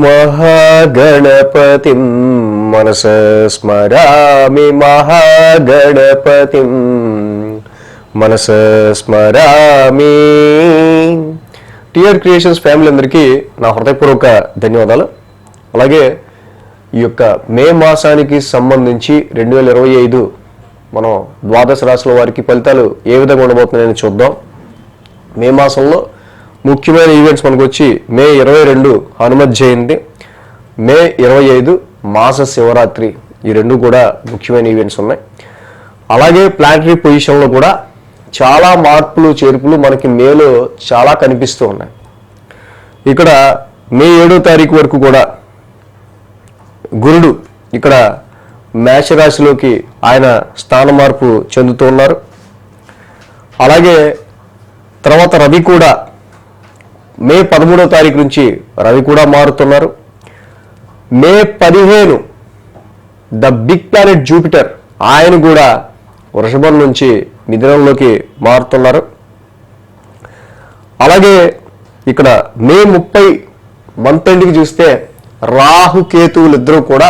మహాగణపతిం మనస స్మరామి మహాగణపతిం మనస స్మరామి. టిఆర్ క్రియేషన్స్ ఫ్యామిలీ అందరికీ నా హృదయపూర్వక ధన్యవాదాలు. అలాగే ఈ యొక్క మే మాసానికి సంబంధించి 2025 మనం ద్వాదశ రాశుల వారికి ఫలితాలు ఏ విధంగా ఉండబోతున్నాయని చూద్దాం. మే మాసంలో ముఖ్యమైన ఈవెంట్స్ మనకు వచ్చి మే 22 హనుమత్ జయంతి, మే 25 మాస శివరాత్రి. ఈ రెండు కూడా ముఖ్యమైన ఈవెంట్స్ ఉన్నాయి. అలాగే ప్లానటరీ పొజిషన్లో కూడా చాలా మార్పులు చేర్పులు మనకి మేలో చాలా కనిపిస్తూ ఉన్నాయి. ఇక్కడ మే 7వ తారీఖు వరకు కూడా గురుడు ఇక్కడ మేషరాశిలోకి ఆయన స్థాన మార్పు చెందుతూ ఉన్నారు. అలాగే తర్వాత రవి కూడా మే 13వ తారీఖు నుంచి రవి కూడా మారుతున్నారు. మే 15 ద బిగ్ ప్లానెట్ జూపిటర్ ఆయన కూడా వృషభం నుంచి మిథునంలోకి మారుతున్నారు. అలాగే ఇక్కడ మే 30 మంత్ ఎండ్కి చూస్తే రాహు కేతువులు ఇద్దరూ కూడా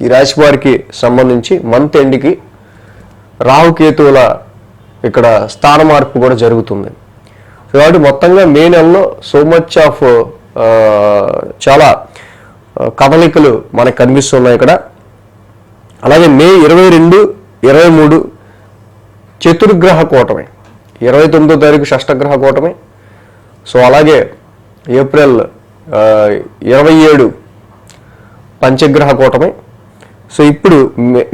ఈ రాశి వారికి సంబంధించి మంత్ ఎండ్కి రాహుకేతువుల ఇక్కడ స్థాన మార్పు కూడా జరుగుతుంది. కాబట్టి మొత్తంగా మే నెలలో సో మచ్ ఆఫ్ చాలా కదలికలు మనకు కనిపిస్తున్నాయి ఇక్కడ. అలాగే మే 22, 23 చతుర్గ్రహ కూటమి, 29వ తారీఖు షష్టగ్రహ కూటమి. సో అలాగే ఏప్రిల్ 27 పంచగ్రహ కూటమి. సో ఇప్పుడు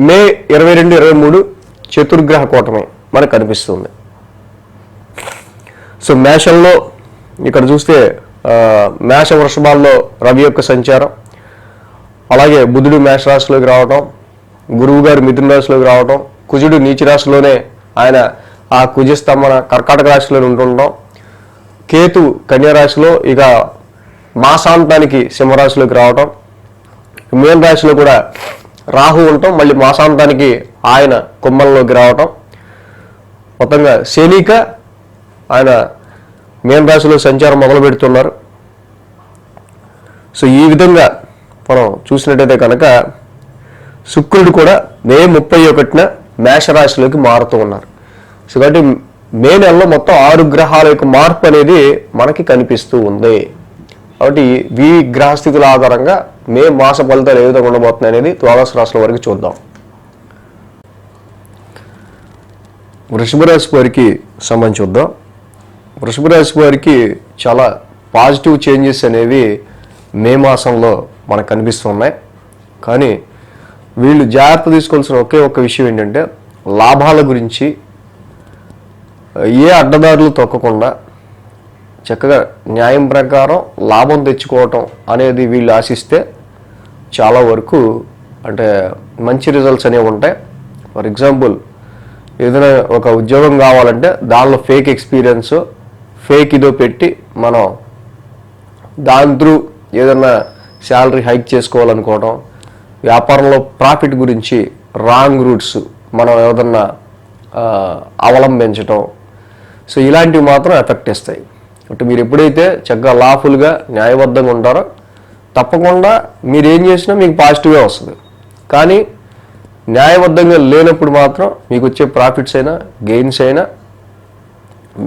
మే 22, 23 చతుర్గ్రహ కూటమి మనకు కనిపిస్తుంది. సో మేషంలో ఇక్కడ చూస్తే మేష వృషభాల్లో రవి యొక్క సంచారం, అలాగే బుధుడు మేష రాశిలోకి రావటం, గురువు గారు మిథున రాశిలోకి రావటం, కుజుడు నీచ రాశిలోనే ఆయన ఆ కుజస్తంభన కర్కాటక రాశిలో ఉంటుండటం, కేతు కన్యా రాశిలో ఇక మాసాంతానికి సింహరాశిలోకి రావటం, మీన రాశిలో కూడా రాహు ఉండటం, మళ్ళీ మాసాంతానికి ఆయన కుంభంలోకి రావటం. మొత్తంగా శనిక ఆయన మీన రాశిలో సంచారం మొదలు పెడుతున్నారు. సో ఈ విధంగా మనం చూసినట్టయితే కనుక శుక్రుడు కూడా మే 31న మేషరాశిలోకి మారుతూ ఉన్నారు. సో కాబట్టి మే నెలలో మొత్తం 6 గ్రహాల యొక్క మార్పు అనేది మనకి కనిపిస్తూ ఉంది. కాబట్టి ఈ గ్రహస్థితుల ఆధారంగా మే మాస ఫలితాలు ఏ విధంగా ఉండబోతున్నాయి అనేది ద్వాదశ రాశుల వరకు చూద్దాం. వృషభ రాశి వారికి సంబంధించి చూద్దాం. వృషభ రాశి వారికి చాలా పాజిటివ్ చేంజెస్ అనేవి మే మాసంలో మనకు కనిపిస్తున్నాయి. కానీ వీళ్ళు జాగ్రత్త తీసుకోవాల్సిన ఒకే ఒక్క విషయం ఏంటంటే లాభాల గురించి ఏ అడ్డదారులు తొక్కకుండా చక్కగా న్యాయం ప్రకారం లాభం తెచ్చుకోవటం అనేది వీళ్ళు ఆశిస్తే చాలా వరకు అంటే మంచి రిజల్ట్స్ అనేవి ఉంటాయి. ఫర్ ఎగ్జాంపుల్ ఏదైనా ఒక ఉద్యోగం కావాలంటే దానిలో ఫేక్ ఎక్స్పీరియన్స్ ఫేక్ ఇదో పెట్టి మనం దాని త్రూ ఏదైనా శాలరీ హైక్ చేసుకోవాలనుకోవటం, వ్యాపారంలో ప్రాఫిట్ గురించి రాంగ్ రూట్స్ మనం ఏదన్నా అవలంబించటం. సో ఇలాంటివి మాత్రం ఎఫెక్ట్ ఇస్తాయి. అంటే మీరు ఎప్పుడైతే చక్కగా లాఫుల్గా న్యాయబద్ధంగా ఉంటారో తప్పకుండా మీరు ఏం చేసినా మీకు పాజిటివ్గా వస్తుంది. కానీ న్యాయబద్ధంగా లేనప్పుడు మాత్రం మీకు వచ్చే ప్రాఫిట్స్ అయినా గెయిన్స్ అయినా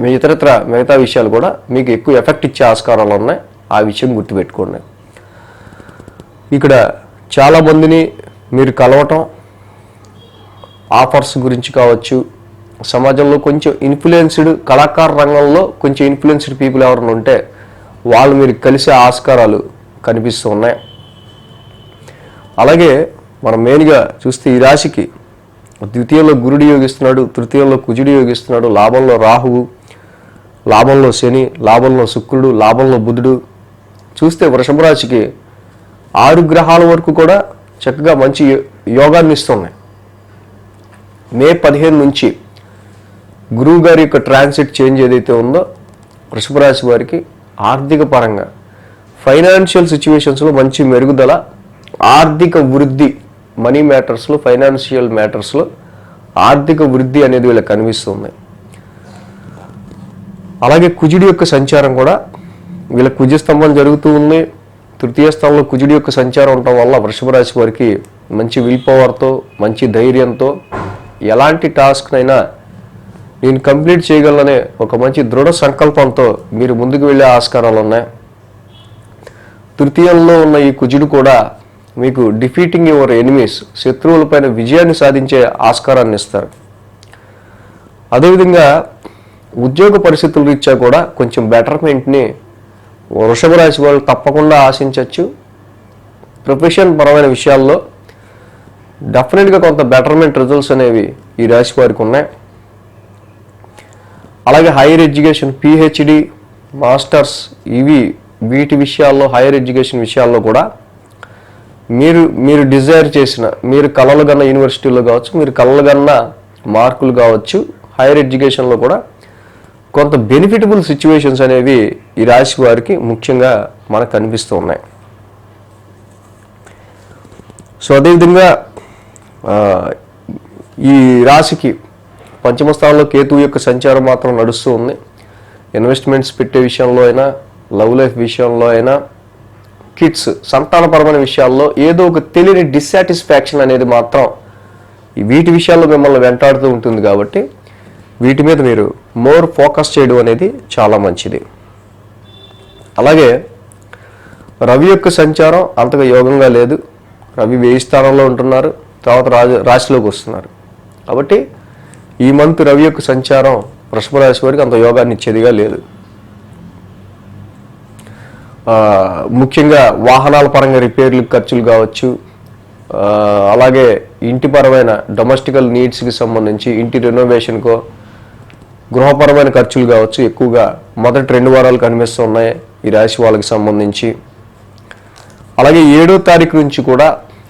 మిగతా విషయాలు కూడా మీకు ఎక్కువ ఎఫెక్ట్ ఇచ్చే ఆస్కారాలు ఉన్నాయి. ఆ విషయం గుర్తుపెట్టుకోండి. ఇక్కడ చాలామందిని మీరు కలవటం, ఆఫర్స్ గురించి కావచ్చు, సమాజంలో కొంచెం ఇన్ఫ్లుయెన్స్డ్ కళాకార రంగంలో కొంచెం ఇన్ఫ్లుయెన్స్డ్ పీపుల్ ఎవరైనా ఉంటే వాళ్ళు మీరు కలిసే ఆస్కారాలు కనిపిస్తూ ఉన్నాయి. అలాగే మనం మెయిన్గా చూస్తే ఈ రాశికి ద్వితీయంలో గురుడు యోగిస్తున్నాడు, తృతీయంలో కుజుడు యోగిస్తున్నాడు, లాభంలో రాహువు, లాభంలో శని, లాభంలో శుక్రుడు, లాభంలో బుధుడు. చూస్తే వృషభ రాశికి 6 గ్రహాల వరకు కూడా చక్కగా మంచి యోగాన్ని ఇస్తున్నాయి. మే 15 నుంచి గురువు గారి యొక్క ట్రాన్సిట్ చేంజ్ ఏదైతే ఉందో వృషభ రాశి వారికి ఆర్థిక పరంగా ఫైనాన్షియల్ సిచ్యువేషన్స్లో మంచి మెరుగుదల, ఆర్థిక వృద్ధి, మనీ మ్యాటర్స్లో ఫైనాన్షియల్ మ్యాటర్స్లో ఆర్థిక వృద్ధి అనేది వీళ్ళకి కనిపిస్తుంది. అలాగే కుజుడి యొక్క సంచారం కూడా వీళ్ళ కుజస్తంభం జరుగుతూ ఉంది. తృతీయ స్థానంలో కుజుడి యొక్క సంచారం ఉండటం వల్ల వృషభ రాశి వారికి మంచి విల్ పవర్తో, మంచి ధైర్యంతో ఎలాంటి టాస్క్నైనా నేను కంప్లీట్ చేయగలనే ఒక మంచి దృఢ సంకల్పంతో మీరు ముందుకు వెళ్ళే ఆస్కారాలు ఉన్నాయి. తృతీయంలో ఉన్న ఈ కుజుడు కూడా మీకు డిఫీటింగ్ యువర్ ఎనిమీస్, శత్రువులపైన విజయాన్ని సాధించే ఆస్కారాన్ని ఇస్తారు. అదేవిధంగా ఉద్యోగ పరిస్థితుల రీత్యా కూడా కొంచెం బెటర్మెంట్ని వృషభ రాశి వాళ్ళు తప్పకుండా ఆశించవచ్చు. ప్రొఫెషన్ పరమైన విషయాల్లో డెఫినెట్గా కొంత బెటర్మెంట్ రిజల్ట్స్ అనేవి ఈ రాశి వారికి ఉన్నాయి. అలాగే హైయర్ ఎడ్యుకేషన్, పిహెచ్డి, మాస్టర్స్ వీటి విషయాల్లో, హైయర్ ఎడ్యుకేషన్ విషయాల్లో కూడా మీరు డిజైర్ చేసిన, మీరు కలలు కన్న యూనివర్సిటీలో కావచ్చు, మీరు కలలు కన్న మార్కులు కావచ్చు, హైయర్ ఎడ్యుకేషన్లో కూడా కొంత బెనిఫిటబుల్ సిచ్యువేషన్స్ అనేవి ఈ రాశి వారికి ముఖ్యంగా మనకు కనిపిస్తూ ఉన్నాయి. సో అదేవిధంగా ఈ రాశికి పంచమ స్థానంలో కేతువు యొక్క సంచారం మాత్రం నడుస్తూ ఉంది. ఇన్వెస్ట్మెంట్స్ పెట్టే విషయంలో అయినా, లవ్ లైఫ్ విషయంలో అయినా, కిడ్స్, సంతానపరమైన విషయాల్లో ఏదో ఒక తెలియని డిస్సాటిస్ఫాక్షన్ అనేది మాత్రం వీటి విషయాల్లో మిమ్మల్ని వెంటాడుతూ ఉంటుంది. కాబట్టి వీటి మీద మీరు మోర్ ఫోకస్ చేయడం అనేది చాలా మంచిది. అలాగే రవి యొక్క సంచారం అంతగా యోగంగా లేదు. రవి 1000 స్థానంలో ఉంటున్నారు, తర్వాత రాశిలోకి వస్తున్నారు. కాబట్టి ఈ మంత్ రవి యొక్క సంచారం వృషభ రాశి వారికి అంత యోగాన్ని ఇచ్చేదిగా లేదు. ముఖ్యంగా వాహనాల పరంగా రిపేర్లకు ఖర్చులు కావచ్చు, అలాగే ఇంటిపరమైన డొమెస్టికల్ నీడ్స్కి సంబంధించి ఇంటి రెనోవేషన్కో, గృహపరమైన ఖర్చులు కావచ్చు ఎక్కువగా మొదటి 2 వారాలు కనిపిస్తున్నాయి ఈ రాశి వాళ్ళకి సంబంధించి. అలాగే 7వ తారీఖు నుంచి కూడా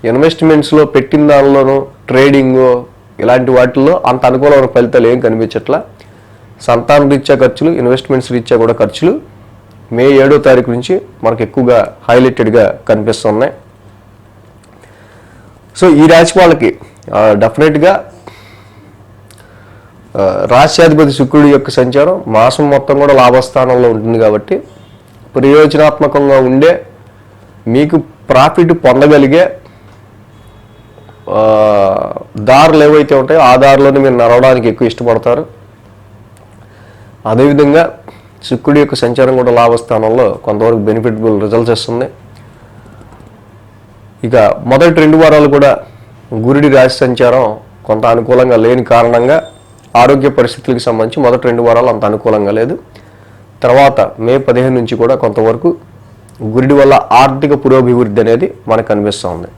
ఇన్వెస్ట్మెంట్స్లో పెట్టిన దానిలోనూ, ట్రేడింగ్ ఇలాంటి వాటిల్లో అంత అనుకూలమైన ఫలితాలు ఏం కనిపించట్లా. సంతాన రీత్యా ఖర్చులు, ఇన్వెస్ట్మెంట్స్ రీత్యా కూడా ఖర్చులు మే 7వ తారీఖు నుంచి మనకు ఎక్కువగా హైలైటెడ్గా కనిపిస్తున్నాయి. సో ఈ రాశి వాళ్ళకి డెఫినెట్గా రాశ్యాధిపతి శుక్రుడి యొక్క సంచారం మాసం మొత్తం కూడా లాభస్థానంలో ఉంటుంది. కాబట్టి ప్రయోజనాత్మకంగా ఉండే, మీకు ప్రాఫిట్ పొందగలిగే దారులు ఏవైతే ఉంటాయో ఆ దారిలోనే మీరు నడవడానికి ఎక్కువ ఇష్టపడతారు. అదేవిధంగా శుక్రుడి యొక్క సంచారం కూడా లాభస్థానంలో కొంతవరకు బెనిఫిటబుల్ రిజల్ట్స్ ఇస్తుంది. ఇక మొదటి 2 వారాలు కూడా గురుడి రాశి సంచారం కొంత అనుకూలంగా లేని కారణంగా ఆరోగ్య పరిస్థితులకు సంబంధించి మొదటి 2 వారాలు అంత అనుకూలంగా లేదు. తర్వాత మే 15 నుంచి కూడా కొంతవరకు గురుడి వల్ల ఆర్థిక పురోభివృద్ధి అనేది మనకు కనిపిస్తూ ఉంది.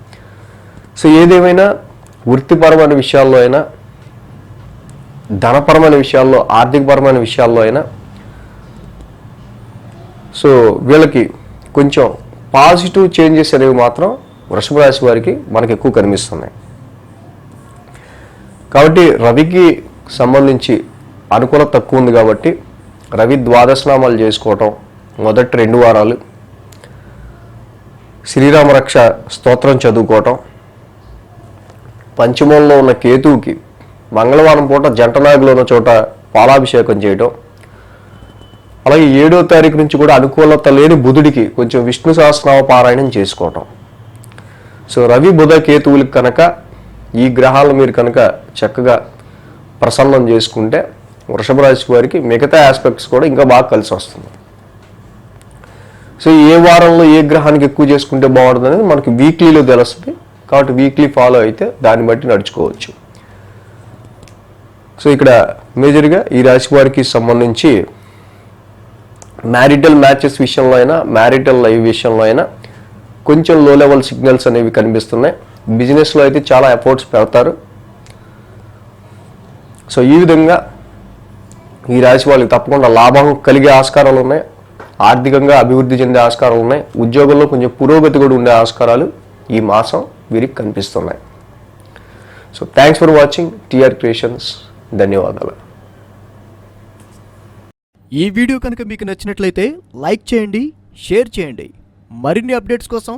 సో ఏదేమైనా వృత్తిపరమైన విషయాల్లో అయినా, ధనపరమైన విషయాల్లో, ఆర్థికపరమైన విషయాల్లో అయినా సో వీళ్ళకి కొంచెం పాజిటివ్ చేంజెస్ అనేవి మాత్రం వృషభ రాశి వారికి మనకు ఎక్కువ కనిపిస్తున్నాయి. కాబట్టి రవికి సంబంధించి అనుకూలత తక్కువ ఉంది. కాబట్టి రవి ద్వాదశనామాలు చేసుకోవటం, మొదటి 2 వారాలు శ్రీరామ రక్ష స్తోత్రం చదువుకోవటం, పంచమంలో ఉన్న కేతువుకి మంగళవారం పూట జంటనాగులో ఉన్న చోట పాలాభిషేకం చేయటం, అలాగే 7వ తారీఖు నుంచి కూడా అనుకూలత లేని బుధుడికి కొంచెం విష్ణు సహస్రనామ పారాయణం చేసుకోవటం. సో రవి, బుధ, కేతువులకు కనుక ఈ గ్రహాలను మీరు కనుక చక్కగా ప్రసన్నం చేసుకుంటే వృషభ రాశి వారికి మిగతా ఆస్పెక్ట్స్ కూడా ఇంకా బాగా కలిసి వస్తుంది. సో ఏ వారంలో ఏ గ్రహానికి ఎక్కువ చేసుకుంటే బాగుంటుంది అనేది మనకి వీక్లీలో తెలుస్తుంది. కాబట్టి వీక్లీ ఫాలో అయితే దాన్ని బట్టి నడుచుకోవచ్చు. సో ఇక్కడ మేజర్గా ఈ రాశి వారికి సంబంధించి మ్యారిటల్ మ్యాచెస్ విషయంలో అయినా, మ్యారిటల్ లైఫ్ విషయంలో అయినా కొంచెం లో లెవెల్ సిగ్నల్స్ అనేవి కనిపిస్తున్నాయి. బిజినెస్లో అయితే చాలా ఎఫర్ట్స్ పెడతారు. సో ఈ విధంగా ఈ రాశి వాళ్ళకి తప్పకుండా లాభం కలిగే ఆస్కారాలు ఉన్నాయి, ఆర్థికంగా అభివృద్ధి చెందే ఆస్కారాలు ఉన్నాయి, ఉద్యోగంలో కొంచెం పురోగతి కూడా ఉండే ఆస్కారాలు ఈ మాసం వీరికి కనిపిస్తున్నాయి. So thanks for watching TR creations. ధన్యవాదాలు. ఈ వీడియో కనుక మీకు నచ్చినట్లయితే లైక్ చేయండి, షేర్ చేయండి. మరిన్ని అప్డేట్స్ కోసం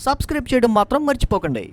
సబ్స్క్రైబ్ చేయడం మాత్రం మర్చిపోకండి.